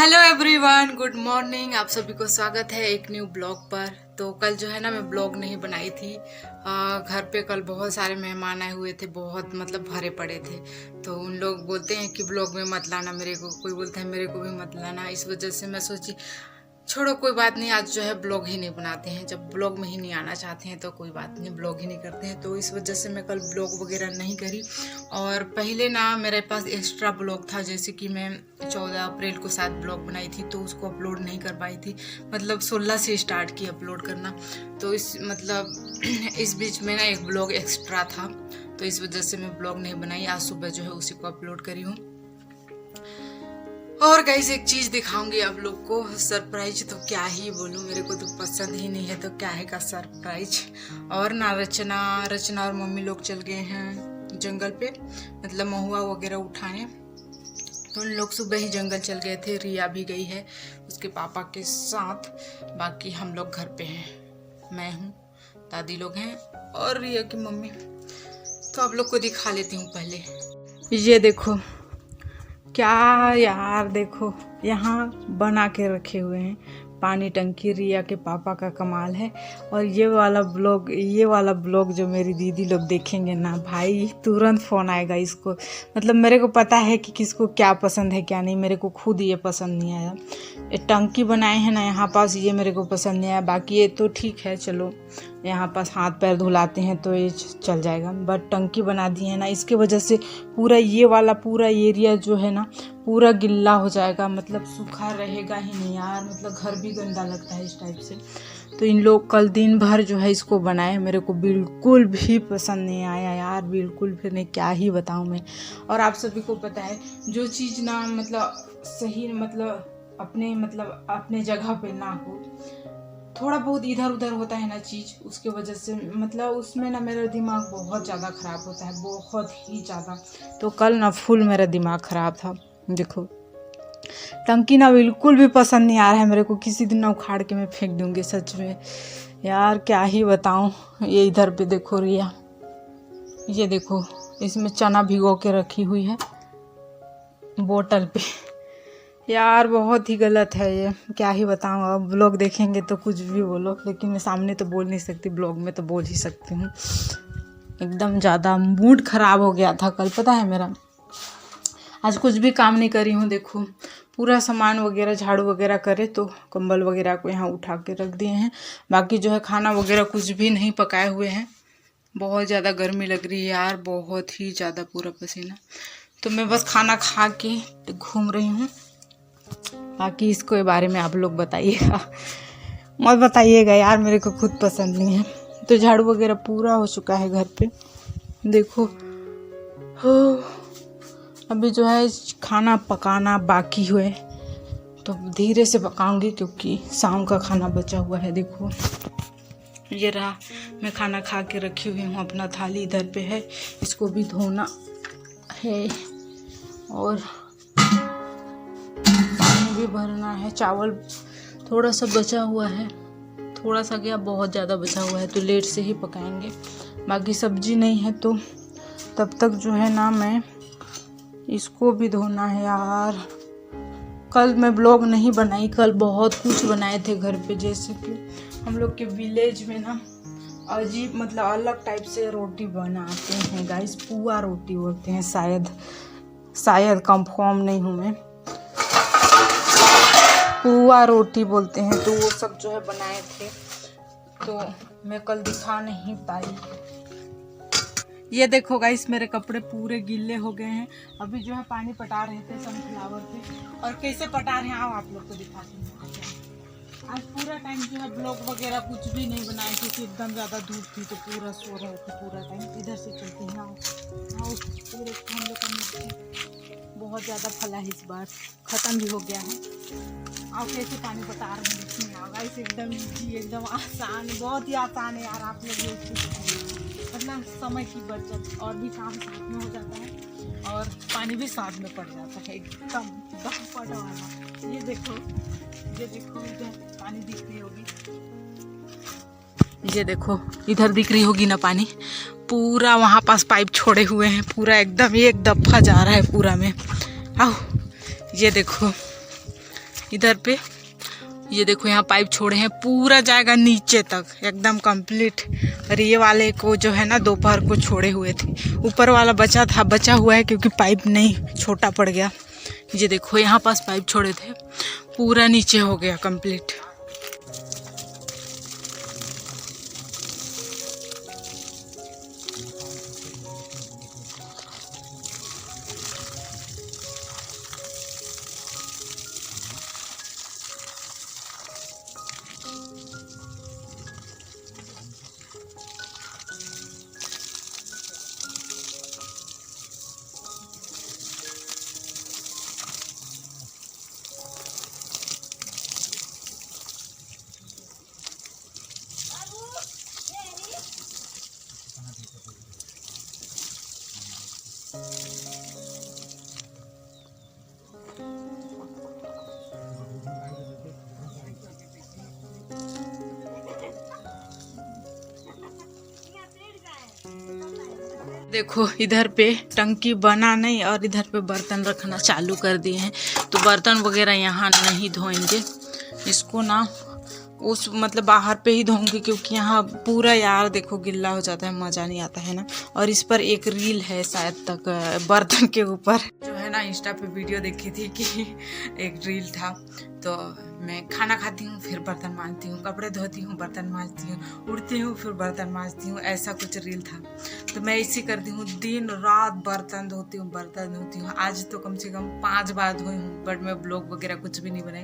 Hello everyone, good morning. आप सभी को स्वागत है एक न्यू ब्लॉग पर। तो कल जो है ना मैं ब्लॉग नहीं बनाई थी। घर पे कल बहुत सारे मेहमान आए हुए थे, बहुत मतलब भरे पड़े थे। तो उन लोग बोलते हैं कि ब्लॉग में मत लाना मेरे को, कोई बोलता है मेरे को भी मत लाना। इस वजह से मैं सोची छोड़ो कोई बात नहीं, आज जो है ब्लॉग ही नहीं बनाते हैं। जब ब्लॉग में ही नहीं आना चाहते हैं तो कोई बात नहीं, ब्लॉग ही नहीं करते हैं। तो इस वजह से मैं कल ब्लॉग वगैरह नहीं करी। और पहले ना मेरे पास एक्स्ट्रा ब्लॉग था, जैसे कि मैं 14 अप्रैल को शायद ब्लॉग बनाई थी तो उसको अपलोड नहीं कर पाई थी। मतलब 16 से स्टार्ट की अपलोड करना। तो इस बीच में ना एक ब्लॉग एक्स्ट्रा था, तो इस वजह से मैं ब्लॉग नहीं बनाई। आज सुबह जो है उसी को अपलोड करी हूँ। और गाइस एक चीज दिखाऊंगी आप लोग को, सरप्राइज। तो क्या ही बोलूं, मेरे को तो पसंद ही नहीं है, तो क्या है का सरप्राइज। और ना रचना और मम्मी लोग चल गए हैं जंगल पे, मतलब महुआ वगैरह उठाने। तो उन लोग सुबह ही जंगल चल गए थे। रिया भी गई है उसके पापा के साथ। बाकी हम लोग घर पे हैं, मैं हूँ, दादी लोग हैं और रिया की मम्मी। तो आप लोग को दिखा लेती हूँ पहले। ये देखो क्या यार, देखो यहाँ बना के रखे हुए हैं पानी टंकी। रिया के पापा का कमाल है। और ये वाला ब्लॉग जो मेरी दीदी लोग देखेंगे ना भाई, तुरंत फ़ोन आएगा इसको। मतलब मेरे को पता है कि किसको क्या पसंद है क्या नहीं। मेरे को खुद ये पसंद नहीं आया। ये टंकी बनाए हैं ना यहाँ पास, ये मेरे को पसंद नहीं आया। बाकी ये तो ठीक है, चलो यहाँ पास हाथ पैर धुलाते हैं तो ये चल जाएगा। बट टंकी बना दी है ना, इसके वजह से पूरा एरिया जो है ना पूरा गिल्ला हो जाएगा। मतलब सूखा रहेगा ही नहीं यार, मतलब घर भी गंदा लगता है इस टाइप से। तो इन लोग कल दिन भर जो है इसको बनाए, मेरे को बिल्कुल भी पसंद नहीं आया यार, बिल्कुल भी नहीं। क्या ही बताऊँ मैं। और आप सभी को पता है जो चीज़ ना मतलब सही मतलब अपने जगह पे ना हो, थोड़ा बहुत इधर उधर होता है ना चीज़, उसके वजह से मतलब उसमें ना मेरा दिमाग बहुत ज़्यादा ख़राब होता है, बहुत ही ज़्यादा। तो कल ना फुल मेरा दिमाग ख़राब था। देखो टंकी ना बिल्कुल भी पसंद नहीं आ रहा है मेरे को। किसी दिन ना उखाड़ के मैं फेंक दूँगी सच में यार, क्या ही बताऊँ। ये इधर पे देखो रिया, ये देखो इसमें चना भिगो के रखी हुई है बोतल पे। यार बहुत ही गलत है ये, क्या ही बताऊँ। अब ब्लॉग देखेंगे तो कुछ भी बोलो, लेकिन मैं सामने तो बोल नहीं सकती, ब्लॉग में तो बोल ही सकती हूँ। एकदम ज़्यादा मूड ख़राब हो गया था कल, पता है मेरा। आज कुछ भी काम नहीं करी हूँ। देखो पूरा सामान वगैरह झाड़ू वगैरह करे, तो कंबल वगैरह को यहाँ उठा के रख दिए हैं। बाकी जो है खाना वगैरह कुछ भी नहीं पकाए हुए हैं। बहुत ज़्यादा गर्मी लग रही है यार, बहुत ही ज़्यादा, पूरा पसीना। तो मैं बस खाना खा के घूम रही हूँ। बाकी इसके बारे में आप लोग बताइएगा, मत बताइएगा यार, मेरे को खुद पसंद नहीं है। तो झाड़ू वगैरह पूरा हो चुका है घर पे। देखो हो, अभी जो है खाना पकाना बाकी हुए, तो धीरे से पकाऊंगी क्योंकि शाम का खाना बचा हुआ है। देखो ये रहा, मैं खाना खा के रखी हुई हूँ। अपना थाली इधर पे है, इसको भी धोना है और पानी भी भरना है। चावल थोड़ा सा बचा हुआ है, थोड़ा सा क्या बहुत ज़्यादा बचा हुआ है, तो लेट से ही पकाएंगे। बाकी सब्जी नहीं है तो तब तक जो है ना मैं इसको भी धोना है यार। कल मैं ब्लॉग नहीं बनाई, कल बहुत कुछ बनाए थे घर पे। जैसे कि हम लोग के विलेज में ना अजीब मतलब अलग टाइप से रोटी बनाते हैं गाइस, पुआ रोटी बोलते हैं शायद कंफर्म नहीं हूँ मैं, पुआ रोटी बोलते हैं। तो वो सब जो है बनाए थे, तो मैं कल दिखा नहीं पाई। ये देखो गाइस मेरे कपड़े पूरे गीले हो गए हैं। अभी जो है पानी पटा रहे थे सनफ्लावर पे, और कैसे पटा रहे हैं आओ आप लोग को दिखाती हूँ। आज पूरा टाइम जो है ब्लॉग वगैरह कुछ भी नहीं बनाए क्योंकि एकदम ज़्यादा धूप थी, तो पूरा सो रहे थे पूरा टाइम। इधर से चलते हैं, आओ पूरे हम लोग का बहुत ज़्यादा फला है, इस बार ख़त्म भी हो गया है। आप कैसे पानी पटा रहे हैं इसमें, गाइस एकदम ईजी, एकदम आसान, बहुत ही आसान है यार। आप लोग ये मतलब समय की बचत, और भी काम साथ में हो जाता है और पानी भी साथ में पड़ जाता है, एकदम पड़ वाला। ये देखो इधर पानी दिख रही होगी, ये देखो इधर दिख रही होगी ना पानी, पूरा वहाँ पास पाइप छोड़े हुए हैं, पूरा एकदम एक दफा जा रहा है पूरा में। आओ ये देखो इधर पे ये देखो यहाँ पाइप छोड़े हैं, पूरा जाएगा नीचे तक एकदम कंप्लीट। और ये वाले को जो है ना दोपहर को छोड़े हुए थे, ऊपर वाला बचा हुआ है क्योंकि पाइप नहीं छोटा पड़ गया। ये देखो यहाँ पास पाइप छोड़े थे, पूरा नीचे हो गया कंप्लीट। देखो इधर पे टंकी बना नहीं और इधर पे बर्तन रखना चालू कर दिए हैं, तो बर्तन वगैरह यहाँ नहीं धोएंगे, इसको ना उस मतलब बाहर पे ही धोऊंगी क्योंकि यहाँ पूरा यार देखो गिल्ला हो जाता है, मज़ा नहीं आता है ना। और इस पर एक रील है शायद तक बर्तन के ऊपर जो है ना, इंस्टा पे वीडियो देखी थी कि एक रील था, तो मैं खाना खाती हूँ फिर बर्तन मांजती हूँ, कपड़े धोती हूँ बर्तन मांजती हूँ, उठती हूँ फिर बर्तन मांजती हूँ, ऐसा कुछ रील था। तो मैं इसी करती हूँ, दिन रात बर्तन धोती हूँ। आज तो कम से कम 5 बार धोई हूँ, बट मैं ब्लॉग वगैरह कुछ भी नहीं बनाई।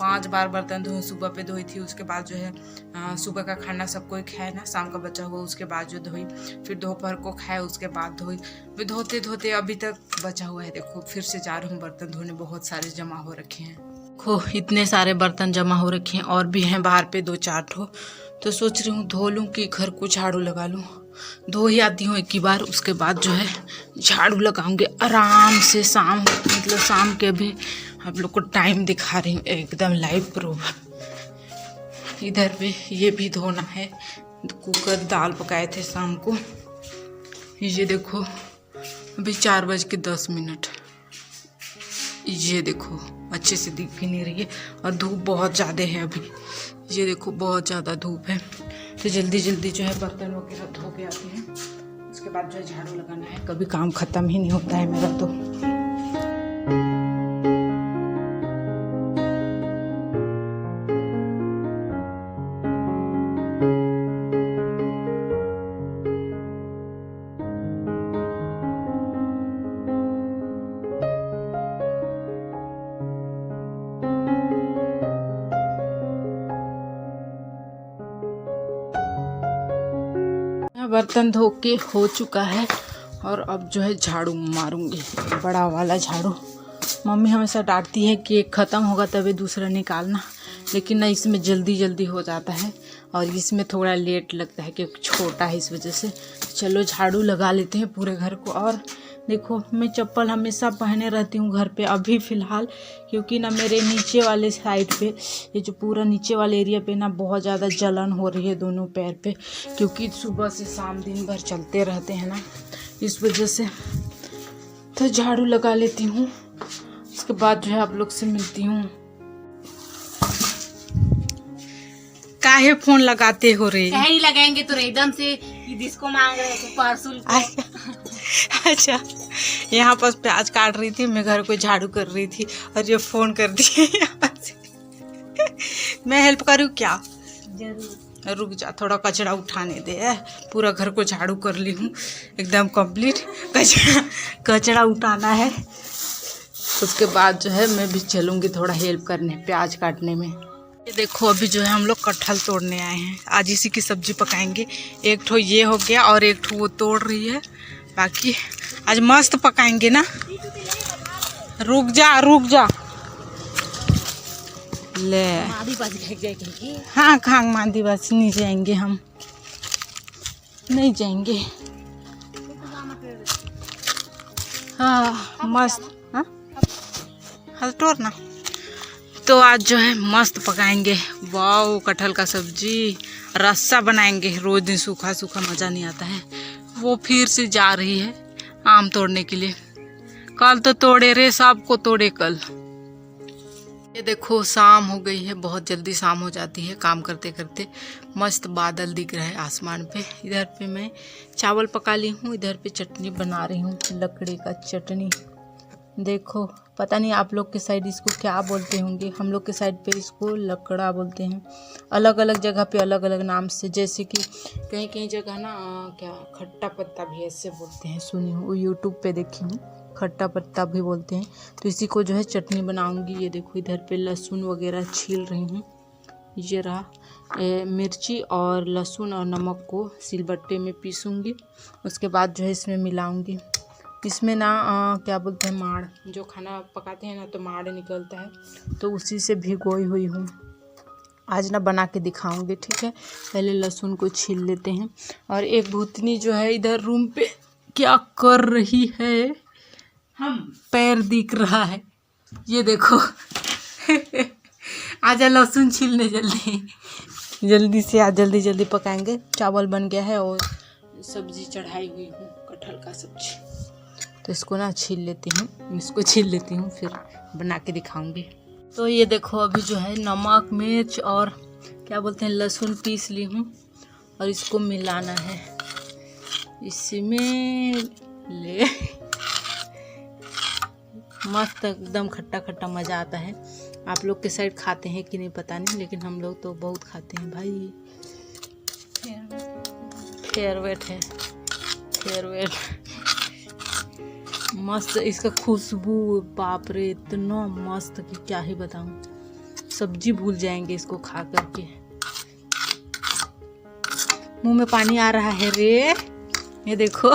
5 बार बर्तन धोई, सुबह पे धोई थी, उसके बाद जो है सुबह का खाना सबको खाया ना, शाम का बचा हुआ उसके बाद जो धोई, फिर दोपहर को खाया उसके बाद धोई। फिर धोते धोते अभी तक बचा हुआ है, देखो फिर से जा रही हूँ बर्तन धोने, बहुत सारे जमा हो रखे हैं। देखो इतने सारे बर्तन जमा हो रखे हैं और भी हैं बाहर पे 2-4 ठो, तो सोच रही हूँ धो लूँ कि घर को झाड़ू लगा लूँ। धो ही आती हूँ एक ही बार, उसके बाद जो है झाड़ू लगाऊंगी आराम से। शाम के भी आप लोग को टाइम दिखा रही हूँ एकदम लाइव प्रूफ। इधर पे ये भी धोना है, कुकर दाल पकाए थे शाम को। ये देखो अभी 4:10। ये देखो अच्छे से दिख भी नहीं रही है और धूप बहुत ज़्यादा है अभी। ये देखो बहुत ज़्यादा धूप है, तो जल्दी जो है बर्तन वगैरह धो के आते हैं, उसके बाद जो है झाड़ू लगाना है। कभी काम ख़त्म ही नहीं होता है मेरा तो। बर्तन धो के हो चुका है और अब जो है झाड़ू मारूंगी, बड़ा वाला झाड़ू। मम्मी हमेशा डांटती है कि एक ख़त्म होगा तभी दूसरा निकालना, लेकिन ना इसमें जल्दी हो जाता है और इसमें थोड़ा लेट लगता है क्योंकि छोटा है, इस वजह से। चलो झाड़ू लगा लेते हैं पूरे घर को। और देखो मैं चप्पल हमेशा पहने रहती हूँ घर पे अभी फ़िलहाल, क्योंकि ना मेरे नीचे वाले साइड पे, ये जो पूरा नीचे वाले एरिया पे ना बहुत ज़्यादा जलन हो रही है दोनों पैर पे, क्योंकि सुबह से शाम दिन भर चलते रहते हैं ना, इस वजह से। तो झाड़ू लगा लेती हूँ, उसके बाद जो है आप लोग से मिलती हूँ। काहे फोन लगाते हो रे? नहीं लगाएंगे तो एकदम से जिसको मांग रहे थे पार्सल को। अच्छा, यहाँ पास प्याज काट रही थी, मैं घर को झाड़ू कर रही थी और ये फोन कर दिए यहाँ से। मैं हेल्प करूँ क्या? जरूर। रुक जा, थोड़ा कचरा उठाने दे। पूरा घर को झाड़ू कर ली हूँ एकदम कंप्लीट, कचरा उठाना है। उसके बाद जो है मैं भी चलूँगी थोड़ा हेल्प करने प्याज काटने में। ये देखो अभी जो है हम लोग कटहल तोड़ने आए हैं, आज इसी की सब्जी पकाएंगे। एक ठो ये हो गया और एक ठो वो तोड़ रही है, बाकी आज मस्त पकाएंगे ना। रुक जा ले। हाँ खांग मांदी बस, नहीं जाएंगे हम, नहीं जाएंगे। हाँ मस्त। हाँ तोड़ना। तो आज जो है मस्त पकाएंगे, वाह कटहल का सब्जी, रस्सा बनाएंगे। रोज दिन सूखा मज़ा नहीं आता है। वो फिर से जा रही है आम तोड़ने के लिए। कल तो तोड़े रे, सबको तोड़े कल। ये देखो शाम हो गई है, बहुत जल्दी शाम हो जाती है काम करते करते। मस्त बादल दिख रहा है आसमान पे। इधर पे मैं चावल पका ली हूँ, इधर पे चटनी बना रही हूँ, लकड़ी का चटनी। देखो पता नहीं आप लोग के साइड इसको क्या बोलते होंगे, हम लोग के साइड पे इसको लकड़ा बोलते हैं। अलग अलग जगह पे अलग अलग नाम से, जैसे कि कहीं कहीं जगह ना क्या खट्टा पत्ता भी ऐसे बोलते हैं, सुनी हूँ, यूट्यूब पे देखी हूँ, खट्टा पत्ता भी बोलते हैं। तो इसी को जो है चटनी बनाऊंगी। ये देखो इधर पे लहसुन वगैरह छील रही हूँ। ये रहा मिर्ची और लहसुन और नमक को सिलबट्टे में पीसूँगी। उसके बाद जो है इसमें मिलाऊंगी। इसमें ना क्या बोलते हैं, माड़, जो खाना पकाते हैं ना तो माड़ निकलता है, तो उसी से भिगोई हुई हूँ। आज ना बना के दिखाऊंगी, ठीक है। पहले लहसुन को छील लेते हैं। और एक भूतनी जो है इधर रूम पे क्या कर रही है, हम पैर दिख रहा है, ये देखो। आजा लहसुन छीलने जल्दी से, आज जल्दी जल्दी पकाएंगे। चावल बन गया है और सब्जी चढ़ाई हुई हूँ, कटहल का सब्जी। तो इसको ना छील लेती हूँ, इसको छील लेती हूँ, फिर बना के दिखाऊंगी। तो ये देखो अभी जो है नमक मिर्च और क्या बोलते हैं लहसुन पीस ली हूँ और इसको मिलाना है इसमें। ले मस्त एकदम खट्टा खट्टा मज़ा आता है। आप लोग के साइड खाते हैं कि नहीं पता नहीं, लेकिन हम लोग तो बहुत खाते हैं भाई। फेवरेट है, फेवरेट। मस्त इसका खुशबू, बाप रे इतना मस्त कि क्या ही बताऊं। सब्जी भूल जाएंगे इसको खा करके। मुंह में पानी आ रहा है रे, ये देखो।